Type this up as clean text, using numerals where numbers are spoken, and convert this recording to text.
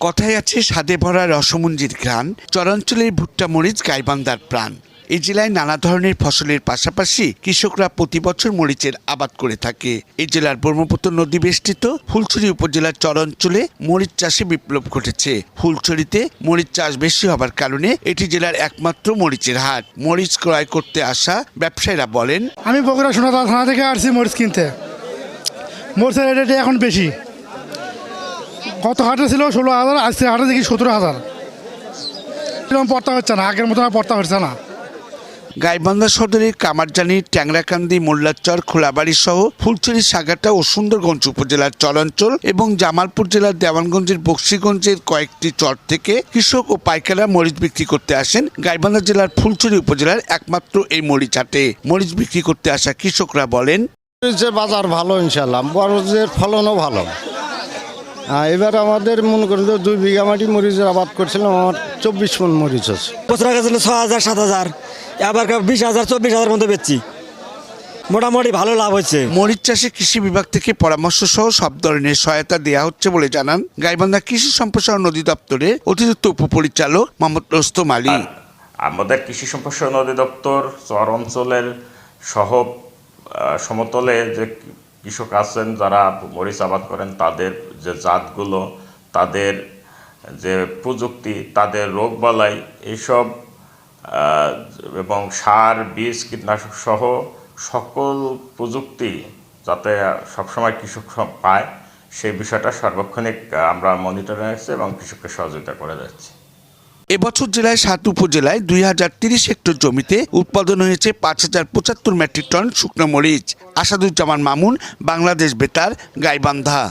কথায় আছে স্বাদে ভরা রসমঞ্জির ঘ্রাণ, চরাঞ্চলের ভুট্টা মরিচ গাইবান্ধার প্রাণ। এই জেলায় নানা ধরনের ফসলের পাশাপাশি কৃষকরা প্রতি বছর মরিচের আবাদ করে থাকে। এই জেলার ব্রহ্মপুত্র নদী বেষ্টিত ফুলছড়ি উপজেলার চরাঞ্চলে মরিচ চাষে বিপ্লব ঘটেছে। ফুলছড়িতে মরিচ চাষ বেশি হবার কারণে এটি জেলার একমাত্র মরিচের হাট। মরিচ ক্রয় করতে আসা ব্যবসায়ীরা বলেন, আমি বগুড়া সোনাতলা থানা থেকে আসছি মরিচ কিনতে। মরিচের রেট এখন বেশি। গত হাটে ছিল 16,000, আজকে হাটে দেখি 17,000। এরকম পড়তা হচ্ছে না, আগের মতো পড়তা হচ্ছে না। গাইবান্ধা সদরের কামারজানি, ট্যাংরাকান্দি, মোল্লাচর, খোলাবাড়ি সহ ফুলছড়ি, সাগাটা ও সুন্দরগঞ্জ উপজেলার চরাঞ্চল এবং জামালপুর জেলার দেওয়ানগঞ্জের বক্সিগঞ্জের কয়েকটি চর থেকে কৃষক ও পাইকাররা মরিচ বিক্রি করতে আসেন গাইবান্ধা জেলার ফুলছড়ি উপজেলার একমাত্র এই মরিচ হাটে। মরিচ বিক্রি করতে আসা কৃষকরা বলেন, মরিচের বাজার ভালো, ইনশাল্লাহ মরিচের ফলনও ভালো। এবার আমাদের মনে করেন 2 বিঘা মাটি মরিচের আবাদ করছিলাম, আমার 24 মণ মরিচ আছে। বছর আগে ছিল 6,000 7,000, এবার 20,000 24,000 মতো বেচছি। মোটামুটি ভালো লাভ হচ্ছে। মরিচ চাষে কৃষি বিভাগ থেকে পরামর্শ সহ সব ধরনের সহায়তা দেওয়া হচ্ছে বলে জানান গাইবান্ধা কৃষি সম্প্রসারণ অধিদপ্তরের অতিরিক্ত উপপরিচালক মোহাম্মদ রোস্তম আলী। আমাদের কৃষি সম্প্রসারণ অধিদপ্তর চর অঞ্চলের সহ সমতলে যে কৃষক আছেন যারা মরিচ আবাদ করেন, তাদের যে জাতগুলো, তাদের যে প্রযুক্তি, তাদের রোগবালাই এইসব এবং সার, বীজ, কীটনাশক সহ সকল প্রযুক্তি যাতে সবসময় কৃষক পায়, সেই বিষয়টা সার্বক্ষণিক আমরা মনিটরে রাখছি এবং কৃষককে সহযোগিতা করে যাচ্ছি। এবছর জেলায় 7 উপজেলায় 2030 হেক্টর জমিতে উৎপাদন হয়েছে 5,075 মেট্রিক টন শুকনো মরিচ। আসাদুজ্জামান মামুন, বাংলাদেশ বেতার, গাইবান্ধা।